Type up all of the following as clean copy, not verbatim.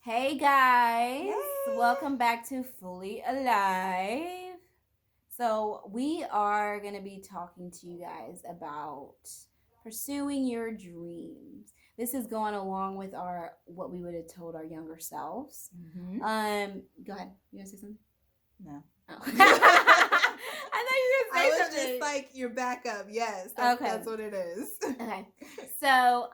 Hey guys, Yay! welcome back to Fully Alive. So, we are going to be talking to you guys about pursuing your dreams. This is going along with our what we would have told our younger selves. Mm-hmm. Go ahead. You want to say something? No. Oh. I thought you were I going to was say just something. like your backup. Yes, Okay. that's what it is. Okay. So,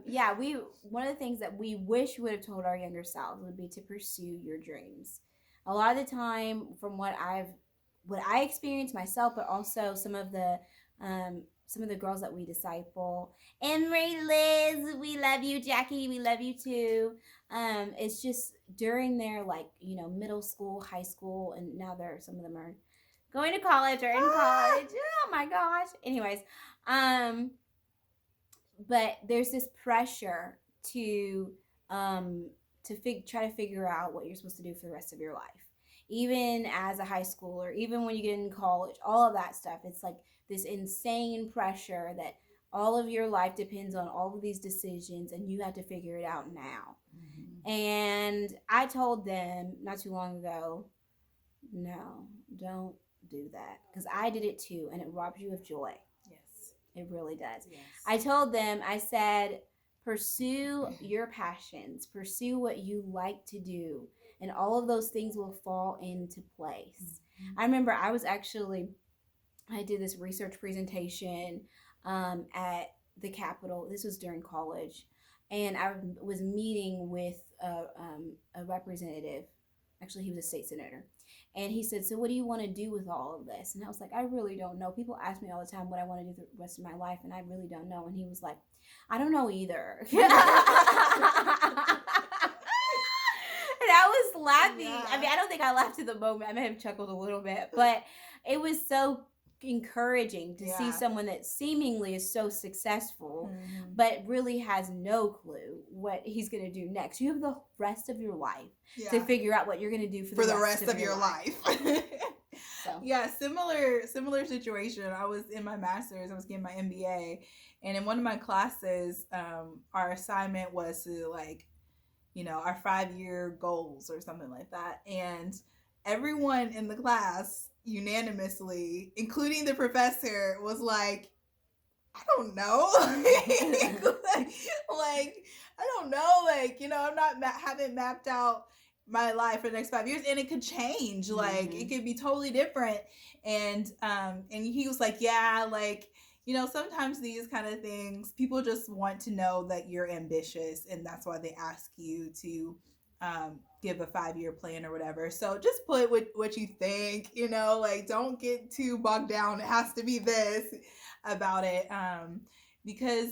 yeah, we one of the things that we wish we would have told our younger selves would be to pursue your dreams. A lot of the time, from what I experienced myself, but also some of the girls that we disciple, Emery, Liz, we love you, Jackie, we love you too. It's just during their middle school, high school, and now some of them are going to college or in Ah! college. Oh my gosh. Anyways, um but there's this pressure to try to figure out what you're supposed to do for the rest of your life, even as a high schooler, even when you get in college, all of that stuff. It's like this insane pressure that all of your life depends on all of these decisions and you have to figure it out now. Mm-hmm. And I told them not too long ago, no, don't do that, because I did it too and it robs you of joy. Yes. It really does. Yes. I told them, I said, pursue your passions, pursue what you like to do, and all of those things will fall into place. Mm-hmm. I remember I did this research presentation at the Capitol. This was during college. And I was meeting with a representative. Actually, he was a state senator. And he said, "So, what do you want to do with all of this?" And I was like, "I really don't know. People ask me all the time what I want to do the rest of my life, and I really don't know." And he was like, "I don't know either." And I was laughing. I Yeah. mean, I don't think I laughed at the moment. I may have chuckled a little bit, but it was so encouraging to see Yeah. someone that seemingly is so successful Mm-hmm. but really has no clue what he's going to do next. You have the rest of your life to Yeah. figure out what you're going to do for For the the rest rest of of your your life. life. So, Yeah, similar situation. I was in my master's. I was getting my MBA, and in one of my classes, our assignment was to our 5 year goals or something like that. And everyone in the class unanimously, including the professor, was like, I don't know. like, I don't know. I'm not haven't mapped out my life for the next 5 years, and it could change. Like, it mm-hmm. could be totally different. And he was like, yeah, sometimes these kind of things, people just want to know that you're ambitious, and that's why they ask you to give a 5 year plan or whatever. So just put what you think, like, don't get too bogged down. It has to be this about it, because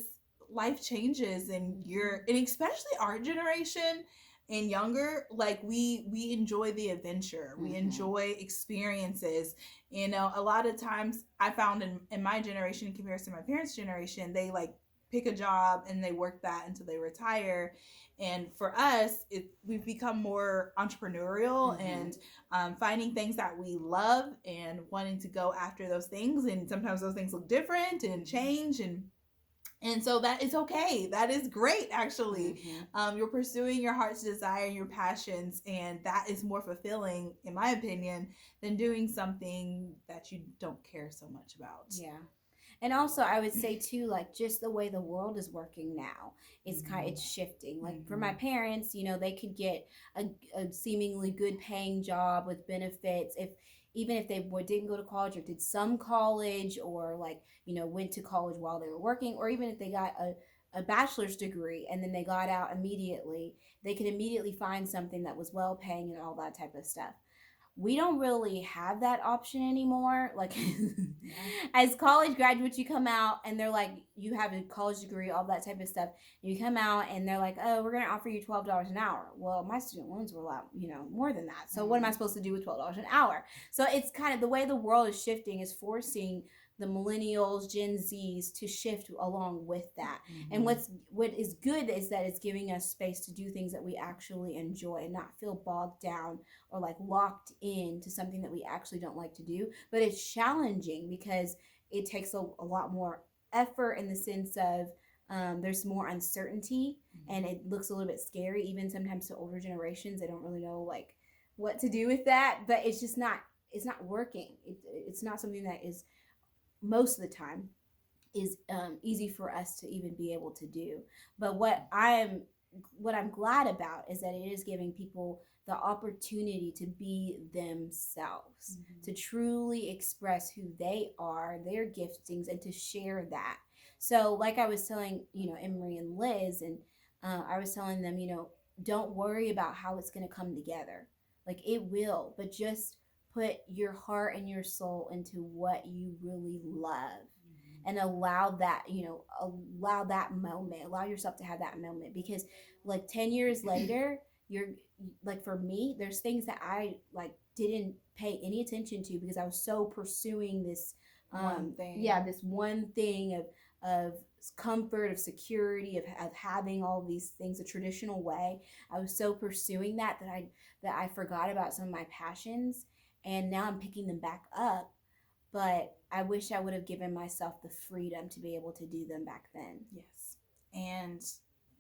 life changes, and especially our generation and younger, like, we enjoy the adventure, we Mm-hmm. enjoy experiences. A lot of times I found in my generation, in comparison to my parents' generation, they like pick a job and they work that until they retire. And for us, we've become more entrepreneurial, Mm-hmm. and finding things that we love and wanting to go after those things. And sometimes those things look different and change, and so that is okay. That is great, actually. Mm-hmm. You're pursuing your heart's desire and your passions, and that is more fulfilling, in my opinion, than doing something that you don't care so much about. Yeah. And also, I would say too, like, just the way the world is working now, it's shifting. Like, for my Mm-hmm. parents, they could get a seemingly good paying job with benefits if even if they didn't go to college or did some college, or like went to college while they were working, or even if they got a bachelor's degree and then they got out immediately, they could immediately find something that was well paying and all that type of stuff. We don't really have that option anymore. Like, Yeah. as college graduates, you come out and they're like, you have a college degree, all that type of stuff. And you come out and they're like, oh, we're going to offer you $12 an hour. Well, my student loans were a lot, more than that. So, what am I supposed to do with $12 an hour? So, it's kind of the way the world is shifting is forcing the millennials, Gen Zs to shift along with that. Mm-hmm. And what is good is that it's giving us space to do things that we actually enjoy and not feel bogged down or like locked in to something that we actually don't like to do. But it's challenging because it takes a lot more effort in the sense of There's more uncertainty, and it looks a little bit scary. Even sometimes to older generations, they don't really know like what to do with that. But it's just not. It's not working. It's not something that is most of the time is easy for us to even be able to do. But what I'm glad about is that it is giving people the opportunity to be themselves, to truly express who they are, their giftings, and to share that. So, like I was telling, Emery and Liz, and I was telling them, don't worry about how it's going to come together. Like it will, but just put your heart and your soul into what you really love and allow that moment, allow yourself to have that moment, because like 10 years later, you're like, for me, there's things that I like didn't pay any attention to because I was so pursuing this One thing. yeah, this one thing of comfort, of security, of having all these things a traditional way. I was so pursuing that I forgot about some of my passions, and now I'm picking them back up. But I wish I would have given myself the freedom to be able to do them back then. Yes. And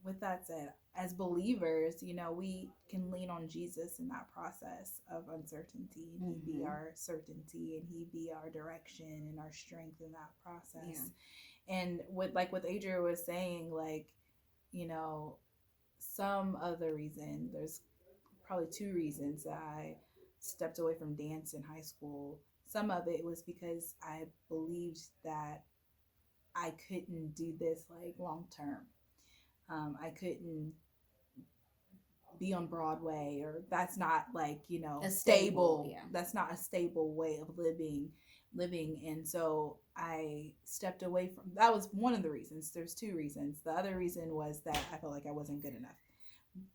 with that said, as believers, we can lean on Jesus in that process of uncertainty, and He be our certainty, and He be our direction and our strength in that process. Yeah. And what Adria was saying, like, some of the reason, there's probably two reasons that I stepped away from dance in high school. Some of it was because I believed that I couldn't do this like long term. I couldn't be on Broadway, or that's not like A stable. yeah. That's not a stable way of living. And so I stepped away from that. Was one of the reasons. There's two reasons. The other reason was that I felt like I wasn't good enough.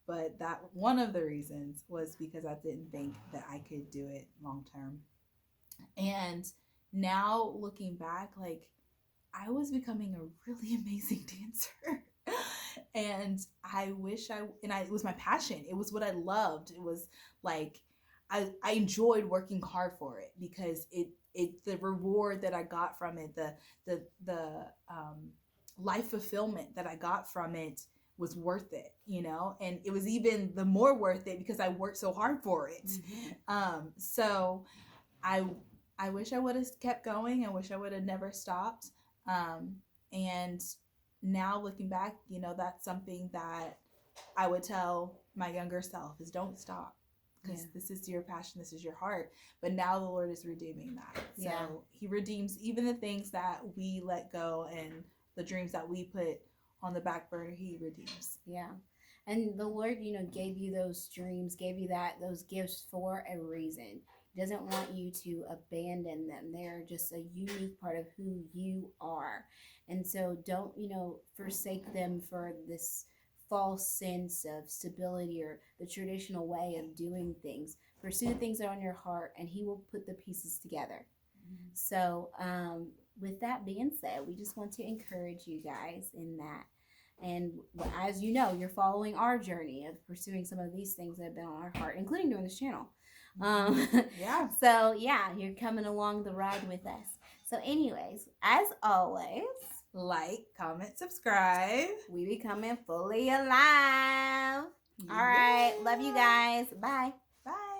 But that one of the reasons was because I didn't think that I could do it long term. And now looking back, like, I was becoming a really amazing dancer. And it was my passion. It was what I loved. It was like, I enjoyed working hard for it, because the reward that I got from it, the life fulfillment that I got from it was worth it, and it was even the more worth it because I worked so hard for it. So I I wish I would have kept going. I wish I would have never stopped. And now looking back, that's something that I would tell my younger self is, don't stop, because this is your passion, this is your heart. But now the Lord is redeeming that. So He redeems even the things that we let go, and the dreams that we put on the back burner, He redeems. Yeah. And the Lord, gave you those dreams, gave you those gifts for a reason. He doesn't want you to abandon them. They're just a unique part of who you are. And so don't, forsake them for this false sense of stability or the traditional way of doing things. Pursue the things that are on your heart, and He will put the pieces together. So, with that being said, we just want to encourage you guys in that. And as you know, you're following our journey of pursuing some of these things that have been on our heart, including doing this channel. Yeah. So, yeah, you're coming along the ride with us. So, anyways, as always, like, comment, subscribe. We becoming fully alive. All right. Love you guys. Bye. Bye.